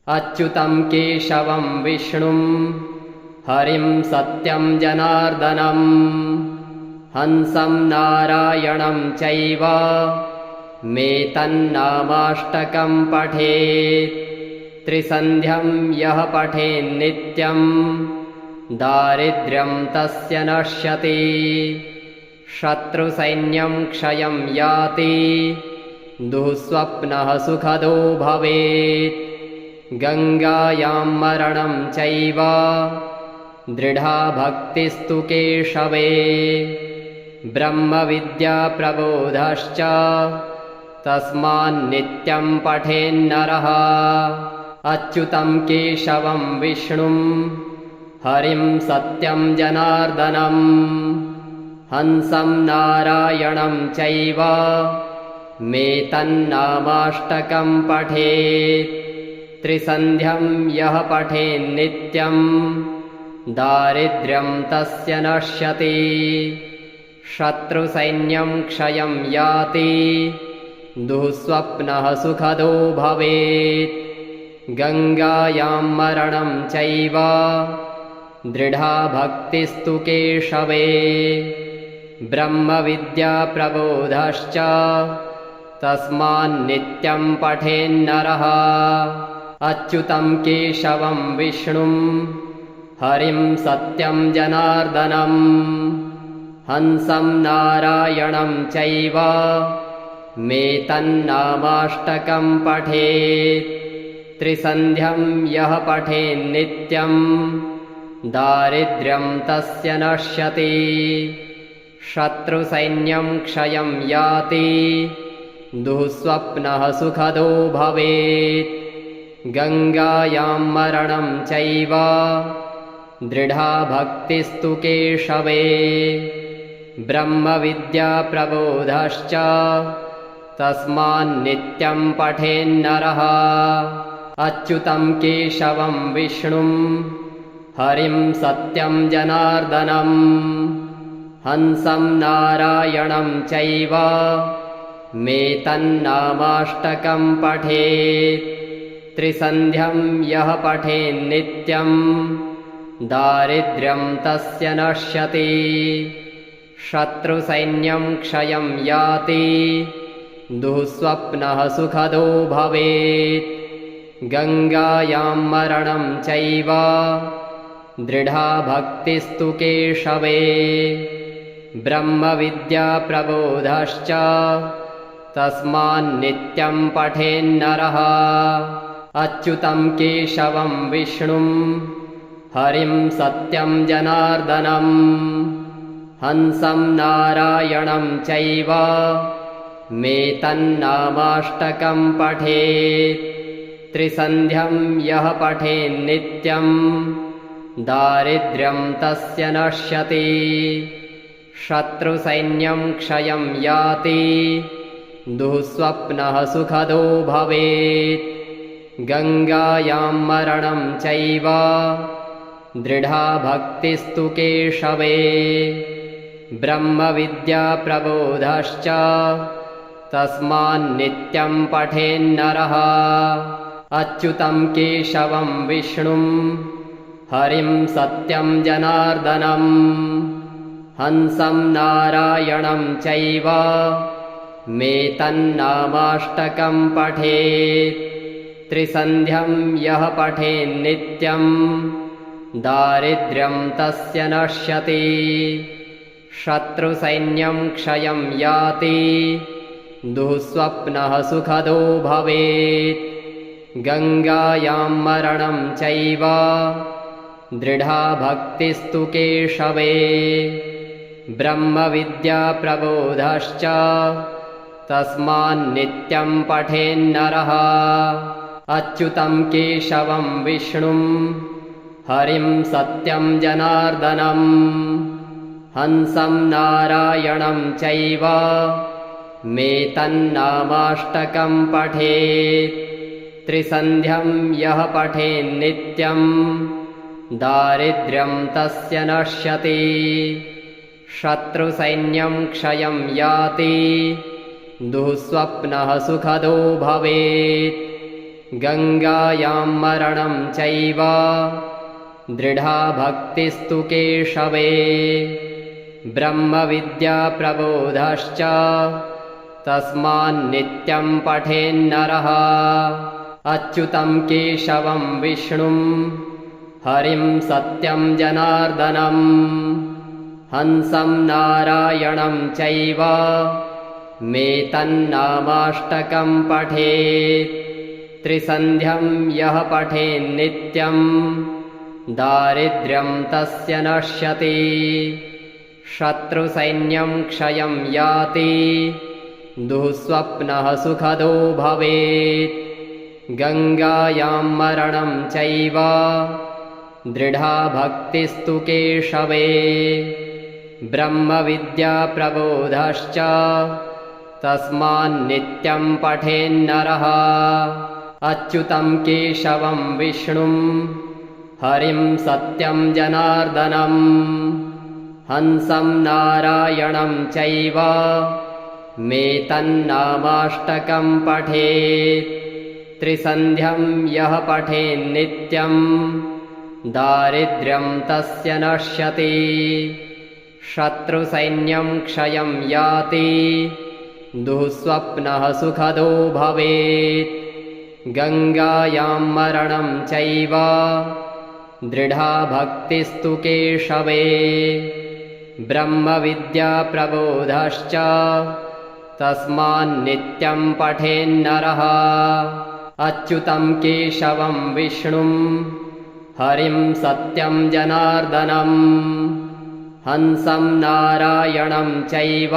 अच्युतं केशवं विष्णुं हरिं सत्यं जनार्दनं हंसं नारायणं चैव मेतन्नामाष्टकं पठेत्। त्रिसन्ध्यं यः पठेन्नित्यं दारिद्र्यं तस्य नश्यति। शत्रुसैन्यं क्षयं याति दुःस्वप्नः सुखदो भवेत्। गङ्गायां मरणं चैव दृढा भक्तिस्तु केशवे। ब्रह्मविद्या प्रबोधश्च तस्मान्नित्यं पठेन्नरः। अच्युतं केशवं विष्णुं हरिं सत्यं जनार्दनं हंसं नारायणं चैव मेतन्नामाष्टकं पठेत्। त्रिसन्ध्यं यः पठेन्नित्यं दारिद्र्यं तस्य नश्यति। शत्रुसैन्यं क्षयं याति दुःस्वप्नः सुखदो भवेत्। गङ्गायां मरणं चैव दृढा भक्तिस्तु केशवे। ब्रह्मविद्या प्रबोधश्च तस्मान्नित्यं पठेन्नरः। अच्युतं केशवं विष्णुं हरिं सत्यं जनार्दनं हंसं नारायणं चैव मेतन्नामाष्टकं पठेत्। त्रिसन्ध्यं यः पठेन्नित्यं दारिद्र्यं तस्य नश्यति। शत्रुसैन्यं क्षयं याति दुःस्वप्नः सुखदो भवेत्। गङ्गायां मरणं चैव दृढा भक्तिस्तु केशवे। ब्रह्मविद्या प्रबोधश्च तस्मान्नित्यं पठेन्नरः। अच्युतं केशवं विष्णुं हरिं सत्यं जनार्दनं हंसं नारायणं चैव मेतन्नामाष्टकं पठेत्। त्रिसन्ध्यं यः पठेन्नित्यं दारिद्र्यं तस्य नश्यति। शत्रुसैन्यं क्षयं याति दुःस्वप्नः सुखदो भवेत्। गङ्गायां मरणं चैव दृढा भक्तिस्तु केशवे। ब्रह्मविद्या प्रबोधश्च तस्मान्नित्यं पठेन्नरः। अच्युतं केशवं विष्णुं हरिं सत्यं जनार्दनं हंसं नारायणं चैव मेतन्नामाष्टकं पठेत्। त्रिसन्ध्यं यः पठेन्नित्यं दारिद्र्यं तस्य नश्यति। शत्रुसैन्यं क्षयं याति दुःस्वप्नः सुखदो भवेत्। गङ्गायां मरणं चैव दृढा भक्तिस्तु केशवे। ब्रह्मविद्या प्रबोधश्च तस्मान्नित्यं पठेन्नरः। अच्युतं केशवं विष्णुं हरिं सत्यं जनार्दनं हंसं नारायणं चैव मेतन्नामाष्टकं पठेत्। त्रिसन्ध्यं यः पठेन्नित्यं दारिद्र्यं तस्य नश्यति। शत्रुसैन्यं क्षयं याति दुःस्वप्नः सुखदो भवेत्। गङ्गायां मरणं चैव दृढा भक्तिस्तु केशवे। ब्रह्मविद्या प्रबोधश्च तस्मान्नित्यं पठेन्नरः। अच्युतं केशवं विष्णुं हरिं सत्यं जनार्दनं हंसं नारायणं चैव मेतन्नामाष्टकं पठेत्। त्रिसन्ध्यं यः पठेन्नित्यं दारिद्र्यं तस्य नश्यति। शत्रुसैन्यं क्षयं याति दुःस्वप्नः सुखदो भवेत्। गङ्गायां मरणं चैव दृढा भक्तिस्तु केशवे ब्रह्मविद्या प्रबोधश्च तस्मान्नित्यं पठेन्नरः अच्युतं केशवं विष्णुं हरिं सत्यं जनार्दनं हंसं नारायणं चैव मेतन्नामाष्टकं पठेत् त्रिसन्ध्यं यः पठेन्नित्यं दारिद्र्यं तस्य नश्यति शत्रुसैन्यं क्षयं याति दुःस्वप्नः सुखदो भवेत् गङ्गायां मरणं चैव दृढा भक्तिस्तु केशवे ब्रह्मविद्या प्रबोधश्च तस्मान्नित्यं पठेन्नरः अच्युतं केशवं विष्णुं हरिं सत्यं जनार्दनं हंसं नारायणं चैव मेतन्नामाष्टकं पठेत् त्रिसन्ध्यं यः पठेन्नित्यं दारिद्र्यं तस्य नश्यति शत्रुसैन्यं क्षयं याति दुःस्वप्नः सुखदो भवेत् गङ्गायां मरणं चैव दृढा भक्तिस्तु केशवे ब्रह्मविद्या प्रबोधश्च तस्मान्नित्यं पठेन्नरः अच्युतं केशवं विष्णुं हरिं सत्यं जनार्दनं हंसं नारायणं चैव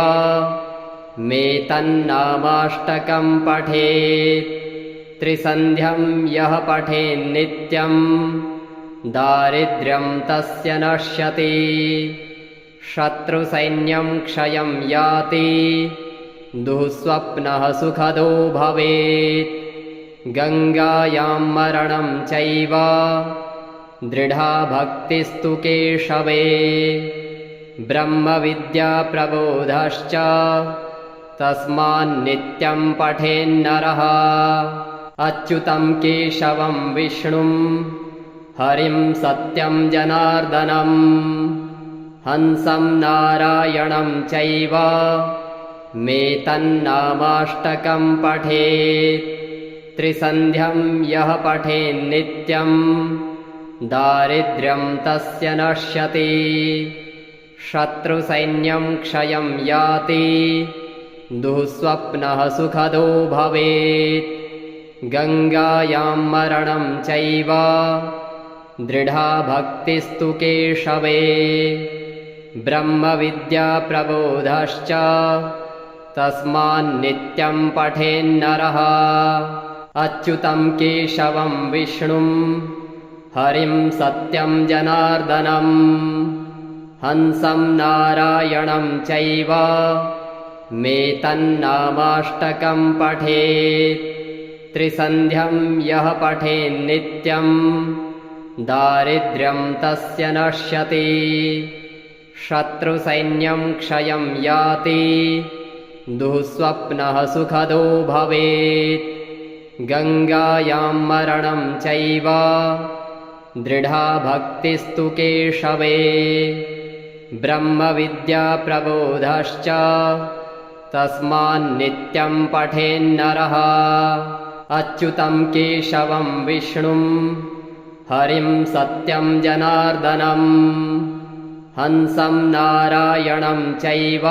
मेतन्नामाष्टकं पठेत् त्रिसन्ध्यं यः पठेन्नित्यं दारिद्र्यं तस्य नश्यति शत्रुसैन्यं क्षयं याति दुःस्वप्नः सुखदो भवेत् गङ्गायां मरणं चैव दृढा भक्तिस्तु केशवे ब्रह्मविद्या प्रबोधश्च तस्मान्नित्यं पठेन्नरः अच्युतं केशवं विष्णुं हरिं सत्यं जनार्दनं हंसं नारायणं चैव मेतन्नामाष्टकं पठेत् त्रिसन्ध्यं यः पठेन्नित्यं दारिद्र्यं तस्य नश्यति शत्रुसैन्यं क्षयं याति दुःस्वप्नः सुखदो भवेत् गङ्गायां मरणं चैव दृढा भक्तिस्तु केशवे ब्रह्मविद्या प्रबोधश्च तस्मान्नित्यं पठेन्नरः अच्युतं केशवं विष्णुं हरिं सत्यं जनार्दनं हंसं नारायणं चैव मेतन्नामाष्टकं पठेत् त्रिसन्ध्यं यः पठेन्नित्यं दारिद्र्यं तस्य नश्यति शत्रुसैन्यं क्षयं याति दुःस्वप्नः सुखदो भवेत् गङ्गायां मरणं चैव दृढा भक्तिस्तु केशवे ब्रह्मविद्या प्रबोधश्च तस्मान्नित्यं पठेन्नरः अच्युतं केशवं विष्णुं हरिं सत्यं जनार्दनं हंसं नारायणं चैव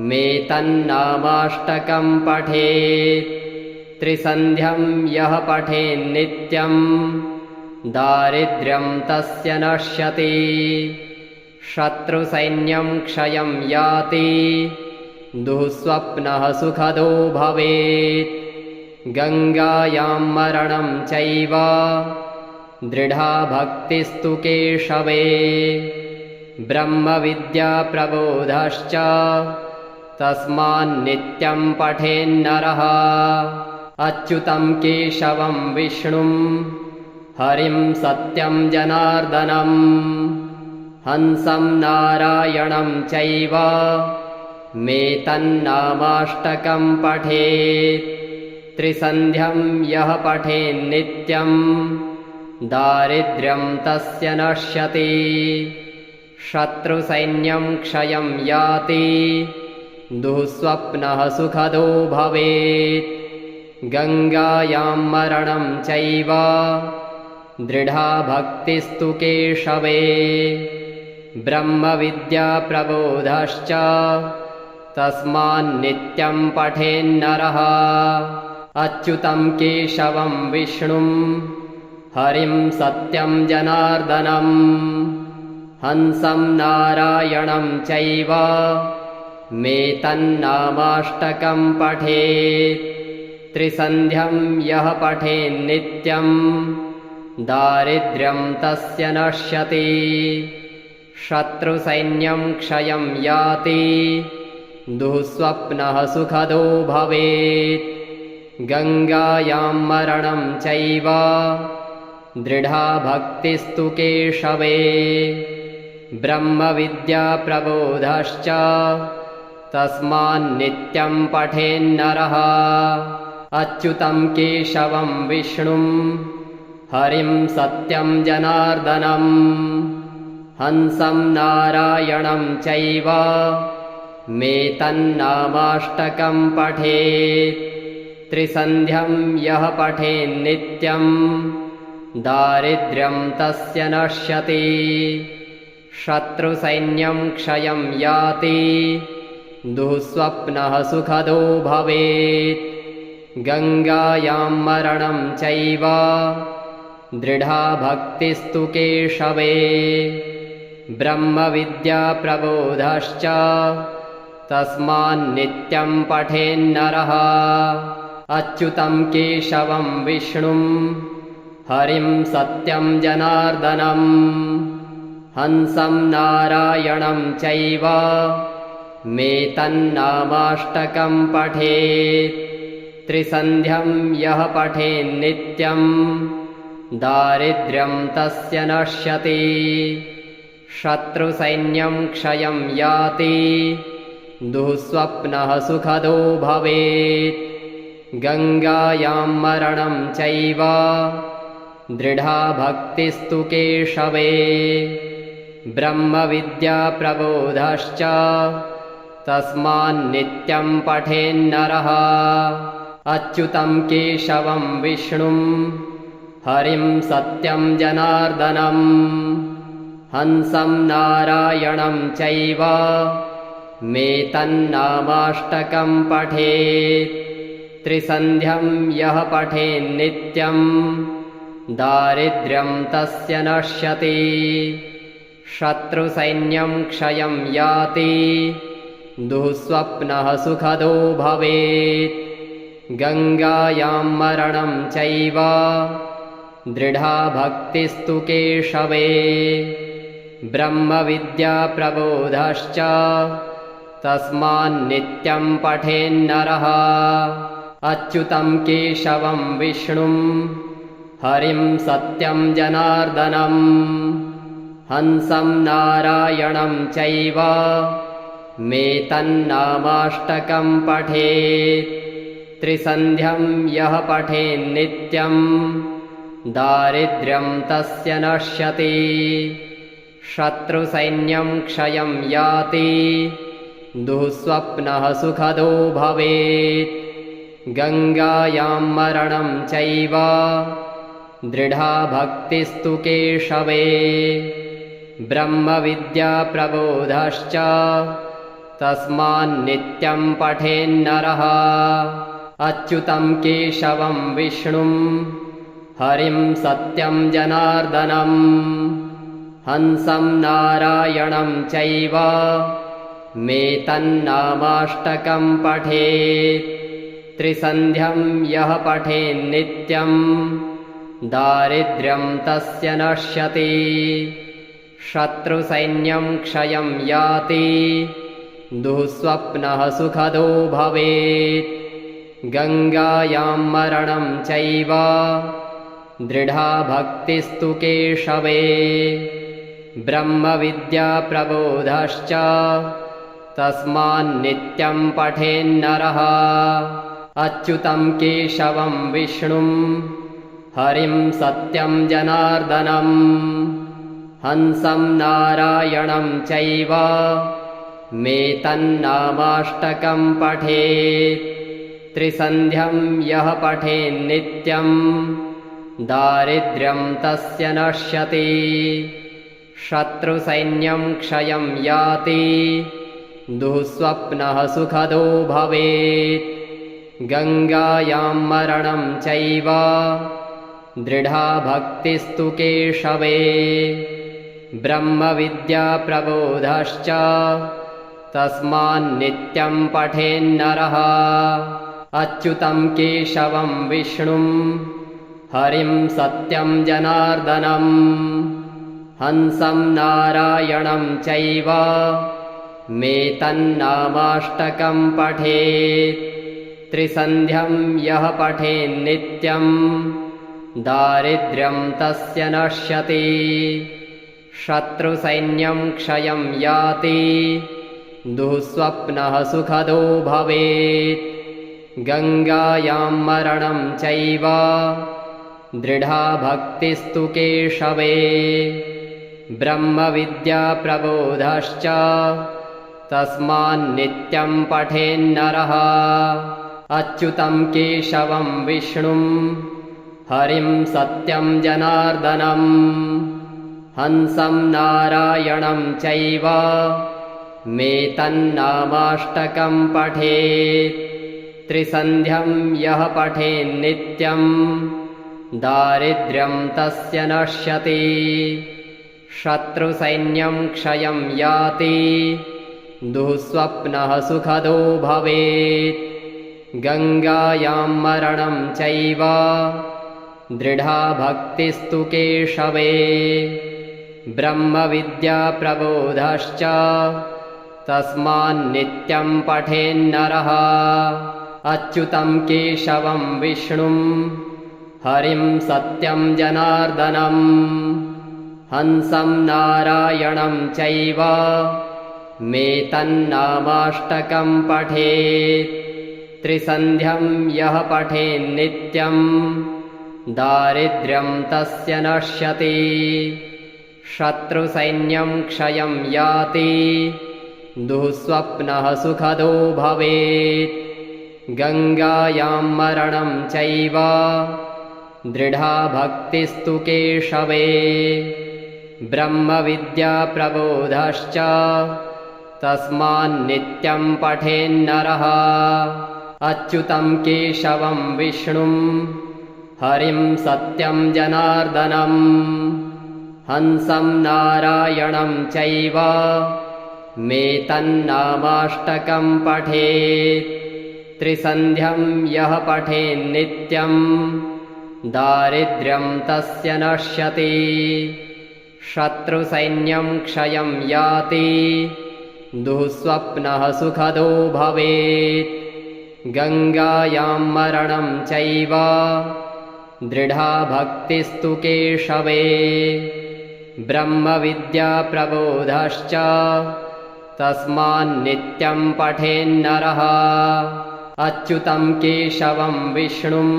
मेतन्नामाष्टकं पठेत् त्रिसन्ध्यं यः पठेन्नित्यं दारिद्र्यं तस्य नश्यति शत्रुसैन्यं क्षयं याति दुःस्वप्नः सुखदो भवेत् गङ्गायां मरणं चैव दृढा भक्तिस्तु केशवे ब्रह्मविद्या प्रबोधश्च तस्मान्नित्यं पठेन्नरः अच्युतं केशवं विष्णुं हरिं सत्यं जनार्दनं हंसं नारायणं चैव मेतन्नामाष्टकं पठेत् त्रिसन्ध्यं यः पठेन्नित्यं दारिद्र्यं तस्य नश्यति शत्रुसैन्यं क्षयं याति दुःस्वप्नः सुखदो भवेत् गङ्गायां मरणं चैव दृढा भक्तिस्तु केशवे ब्रह्मविद्याप्रबोधश्च तस्मान्नित्यं पठेन्नरः अच्युतं केशवं विष्णुं हरिं सत्यं जनार्दनं हंसं नारायणं चैव मेतन्नामाष्टकं पठेत् त्रिसन्ध्यं यः पठेन्नित्यं दारिद्र्यं तस्य नश्यति शत्रुसैन्यं क्षयं याति दुःस्वप्नः सुखदो भवेत् गङ्गायां मरणं चैव दृढा भक्तिस्तु केशवे ब्रह्मविद्याप्रबोधश्च तस्मान्नित्यं पठेन्नरः अच्युतं केशवं विष्णुं हरिं सत्यं जनार्दनं हंसं नारायणं चैव मेतन्नामाष्टकं पठेत् त्रिसन्ध्यं यः पठेन्नित्यं दारिद्र्यं तस्य नश्यति शत्रुसैन्यं क्षयं याति दुःस्वप्नः सुखदो भवेत् गङ्गायां मरणं चैव दृढा भक्तिस्तु केशवे ब्रह्मविद्याप्रबोधश्च तस्मान्नित्यं पठेन्नरः अच्युतं केशवं विष्णुं हरिं सत्यं जनार्दनं हंसं नारायणं चैव मेतन्नामाष्टकं पठेत् त्रिसन्ध्यं यः पठेन्नित्यं दारिद्र्यं तस्य नश्यति शत्रुसैन्यं क्षयं याति दुःस्वप्नः सुखदो भवेत् गङ्गायां मरणं चैव दृढा भक्तिस्तु केशवे ब्रह्मविद्याप्रबोधश्च तस्मान्नित्यं पठेन्नरः अच्युतं केशवं विष्णुं हरिं सत्यं जनार्दनं हंसं नारायणं चैव मेतन्नामाष्टकं पठेत् त्रिसन्ध्यं यः पठेन्नित्यं दारिद्र्यं तस्य नश्यति शत्रुसैन्यं क्षयं याति दुःस्वप्नः सुखदो भवेत् गङ्गायां मरणं चैव दृढा भक्तिस्तु केशवे ब्रह्मविद्याप्रबोधश्च तस्मान्नित्यं पठेन्नरः अच्युतं केशवं विष्णुं हरिं सत्यं जनार्दनं हंसं नारायणं चैव मेतन्नामाष्टकं पठेत् त्रिसन्ध्यं यः पठेन्नित्यं दारिद्र्यं तस्य नश्यति शत्रुसैन्यं क्षयं याति दुःस्वप्नः सुखदो भवेत् गङ्गायां मरणं चैव दृढा भक्तिस्तु केशवे ब्रह्मविद्याप्रबोधश्च तस्मान्नित्यं पठेन्नरः अच्युतं केशवं विष्णुं हरिं सत्यं जनार्दनं हंसं नारायणं चैव मेतन्नामाष्टकं पठेत् त्रिसन्ध्यं यः पठेन्नित्यं दारिद्र्यं तस्य नश्यति शत्रुसैन्यं क्षयं याति दुःस्वप्नः सुखदो भवेत् गङ्गायां मरणं चैव दृढा भक्तिस्तु केशवे ब्रह्मविद्याप्रबोधश्च तस्मान्नित्यं पठेन्नरः अच्युतं केशवं विष्णुं हरिं सत्यं जनार्दनम् हंसं नारायणं चैव मेतन्नामाष्टकं पठेत् त्रिसन्ध्यं यः पठेन्नित्यं दारिद्र्यं तस्य नश्यति शत्रुसैन्यं क्षयं याति दुःस्वप्नः सुखदो भवेत् गङ्गायां मरणं चैव दृढा भक्तिस्तु केशवे ब्रह्मविद्याप्रबोधश्च तस्मान्नित्यं पठेन्नरः अच्युतं केशवं विष्णुं हरिं सत्यं जनार्दनम् हंसं नारायणं चैव मेतन्नामाष्टकं पठेत् त्रिसन्ध्यं यः पठेन्नित्यं दारिद्र्यं तस्य नश्यति शत्रुसैन्यं क्षयं याति दुःस्वप्नः सुखदो भवेत् गङ्गायां मरणं चैव दृढा भक्तिस्तु केशवे ब्रह्मविद्याप्रबोधश्च तस्मान्नित्यं पठेन्नरः अच्युतं केशवं विष्णुं हरिं सत्यं जनार्दनम् हंसं नारायणं चैव मेतन्नामाष्टकं पठेत् त्रिसन्ध्यं यः पठेन्नित्यं दारिद्र्यं तस्य नश्यति शत्रुसैन्यं क्षयं याति दुःस्वप्नः सुखदो भवेत् गङ्गायां मरणं चैव दृढा भक्तिस्तु केशवे ब्रह्मविद्याप्रबोधश्च तस्मान्नित्यं पठेन्नरः अच्युतं केशवं विष्णुं हरिं सत्यं जनार्दनम् हंसं नारायणं चैव मेतन्नामाष्टकं पठेत् त्रिसन्ध्यं यः पठेन्नित्यं दारिद्र्यं तस्य नश्यति शत्रुसैन्यं क्षयं याति दुःस्वप्नः सुखदो भवेत् गङ्गायां मरणं चैव दृढा भक्तिस्तु केशवे ब्रह्मविद्याप्रबोधश्च तस्मान्नित्यं पठेन्नरः अच्युतं केशवं विष्णुं हरिं सत्यं जनार्दनम् हंसं नारायणं चैव मेतन्नामाष्टकं पठेत् त्रिसन्ध्यं यः पठेन्नित्यं दारिद्र्यं तस्य नश्यति शत्रुसैन्यं क्षयं याति दुःस्वप्नः सुखदो भवेत् गङ्गायां मरणं चैव दृढा भक्तिस्तु केशवे ब्रह्मविद्याप्रबोधश्च तस्मान्नित्यं पठेन्नरः अच्युतं केशवं विष्णुं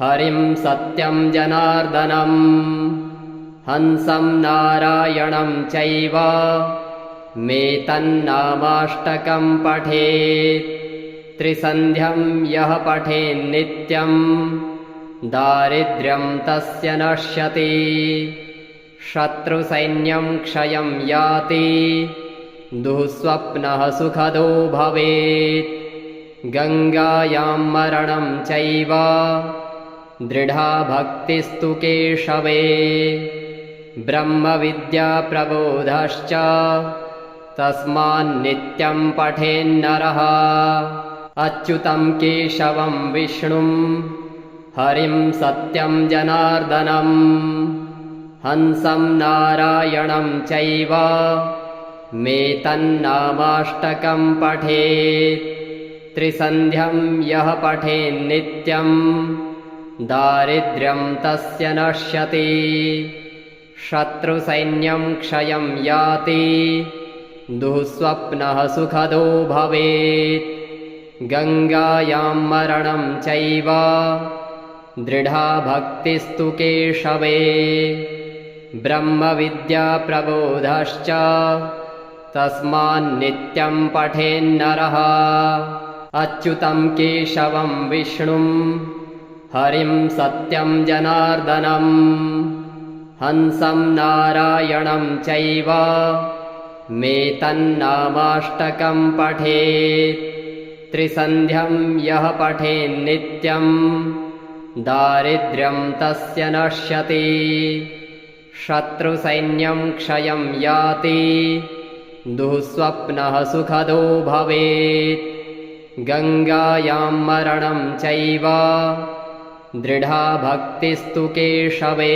हरिं सत्यं जनार्दनम् हंसं नारायणं चैव मेतन्नामाष्टकं पठेत् त्रिसन्ध्यं यः पठेन्नित्यं दारिद्र्यं तस्य नश्यति शत्रुसैन्यं क्षयं याति दुःस्वप्नः सुखदो भवेत् गङ्गायां मरणं चैव दृढा भक्तिस्तु केशवे ब्रह्मविद्याप्रबोधश्च तस्मान्नित्यं पठेन्नरः अच्युतं केशवं विष्णुं हरिं सत्यं जनार्दनम् हंसं नारायणं चैव मेतन्नामाष्टकं पठेत् त्रिसन्ध्यं यः पठेन्नित्यं दारिद्र्यं तस्य नश्यति शत्रुसैन्यं क्षयं याति दुःस्वप्नः सुखदो भवेत् गङ्गायां मरणं चैव दृढा भक्तिस्तु केशवे ब्रह्मविद्या प्रबोधश्च तस्मान्नित्यं पठेन्नरः अच्युतं केशवं विष्णुं हरिं सत्यं जनार्दनं हंसं नारायणं चैव मे तन्नामाष्टकं पठेत् त्रिसन्ध्यं यः पठेन्नित्यं दारिद्र्यं तस्य नश्यति शत्रुसैन्यं क्षयं याति दुःस्वप्नः सुखदो भवेत् गङ्गायां मरणं चैव दृढा भक्तिस्तु केशवे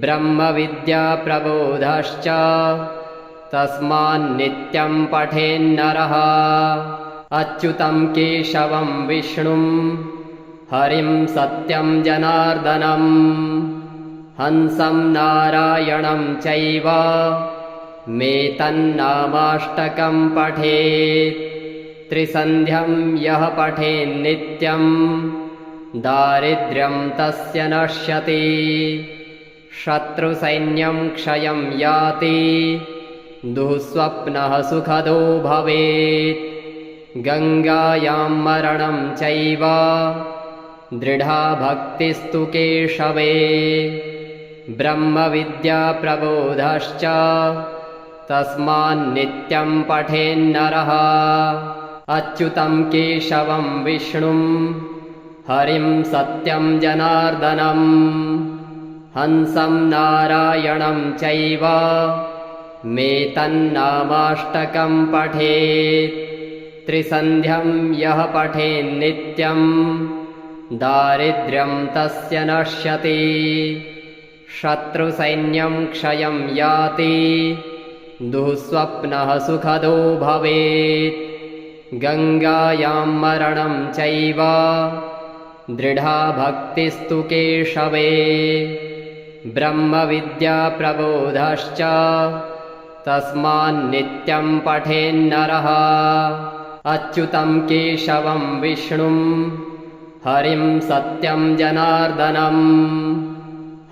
ब्रह्मविद्या प्रबोधश्च तस्मान्नित्यं पठेन्नरः अच्युतं केशवं विष्णुं हरिं सत्यं जनार्दनं हंसं नारायणं चैव मे तन्नामाष्टकं पठेत् त्रिसन्ध्यं यः पठेन्नित्यं दारिद्र्यं तस्य नश्यति शत्रुसैन्यं क्षयं याति दुःस्वप्नः सुखदो भवेत् गङ्गायां मरणं चैव दृढा भक्तिस्तु केशवे ब्रह्मविद्या प्रबोधश्च तस्मान्नित्यं पठेन्नरः अच्युतं केशवं विष्णुं हरिं सत्यं जनार्दनं हंसं नारायणं चैव मे तन्नामाष्टकं पठेत् त्रिसन्ध्यं यः पठेन्नित्यं दारिद्र्यं तस्य नश्यति शत्रुसैन्यं क्षयं याति दुःस्वप्नः सुखदो भवेत् गङ्गायां मरणं चैव दृढा भक्तिस्तु केशवे ब्रह्मविद्या प्रबोधश्च तस्मान्नित्यं पठेन्नरः अच्युतं केशवं विष्णुं हरिं सत्यं जनार्दनं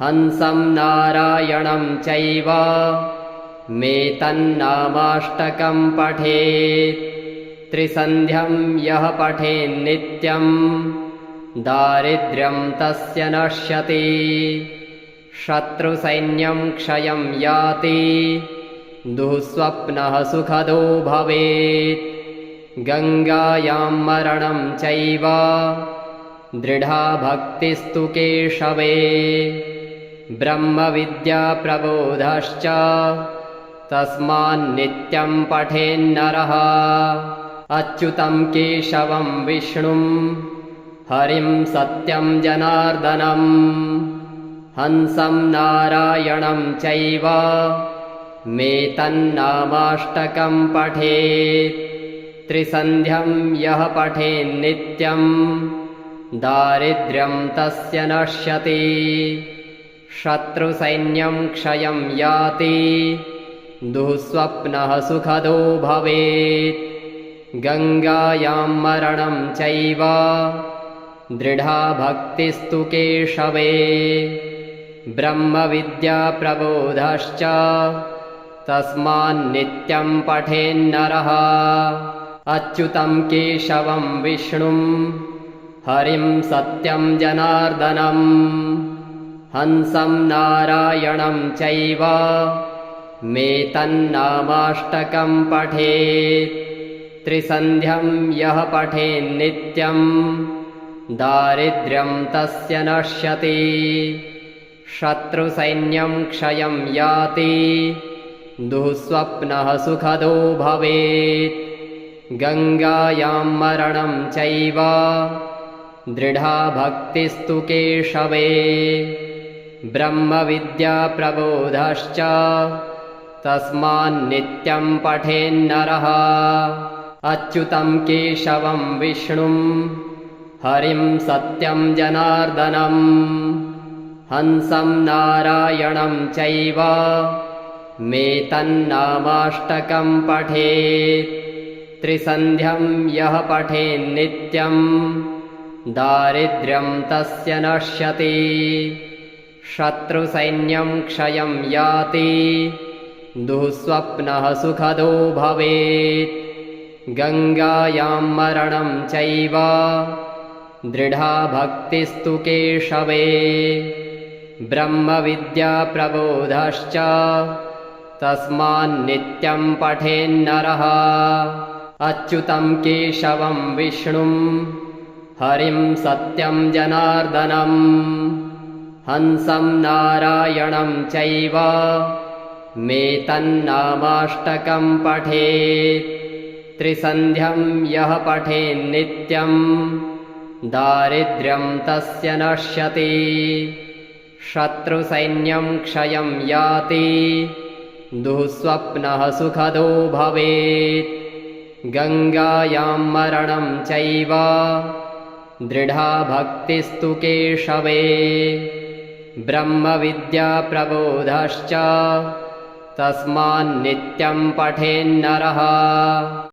हंसं नारायणं चैव मे तन्नामाष्टकं पठेत् त्रिसन्ध्यं यः पठेन्नित्यं दारिद्र्यं तस्य नश्यति शत्रुसैन्यं क्षयं याति दुःस्वप्नः सुखदो भवेत् गङ्गायां मरणं चैव दृढा भक्तिस्तु केशवे ब्रह्मविद्या प्रबोधश्च तस्मान्नित्यं पठेन्नरः अच्युतं केशवं विष्णुं हरिं सत्यं जनार्दनं हंसं नारायणं चैव मे तन्नामाष्टकं पठेत् त्रिसन्ध्यं यः पठेन्नित्यं दारिद्र्यं तस्य नश्यति शत्रुसैन्यं क्षयं याति दुःस्वप्नः सुखदो भवेत् गङ्गायां मरणं चैव दृढा भक्तिस्तु केशवे ब्रह्मविद्या प्रबोधश्च तस्मान्नित्यं पठेन्नरः अच्युतं केशवं विष्णुं हरिं सत्यं जनार्दनं हंसं नारायणं चैव मे तन्नामाष्टकं पठेत् त्रिसन्ध्यं यः पठेन्नित्यं दारिद्र्यं तस्य नश्यति शत्रुसैन्यं क्षयं याति दुःस्वप्नः सुखदो भवेत् गङ्गायां मरणं चैव दृढा भक्तिस्तु केशवे ब्रह्मविद्या प्रबोधश्च तस्मान्नित्यं पठेन्नरः अच्युतं केशवं विष्णुं हरिं सत्यं जनार्दनं हंसं नारायणं चैव मे तन्नामाष्टकं पठेत् त्रिसन्ध्यं यः पठेन्नित्यं दारिद्र्यं तस्य नश्यति शत्रुसैन्यं क्षयं याति दुःस्वप्नः सुखदो भवेत् गङ्गायां मरणं चैव दृढा भक्तिस्तु केशवे ब्रह्मविद्याप्रबोधश्च तस्मान्नित्यं पठेन्नरः अच्युतं केशवं विष्णुं हरिं सत्यं जनार्दनं हंसं नारायणं चैव मेतन्नामाष्टकं पठेत् त्रिसन्ध्यं यः पठेन्नित्यं दारिद्र्यं तस्य नश्यति शत्रुसैन्यं क्षयं याति दुःस्वप्नः सुखदो भवेत् गङ्गायां मरणं चैव दृढा भक्तिस्तु केशवे ब्रह्मविद्याप्रबोधश्च तस्मान्नित्यं पठेन्नरः।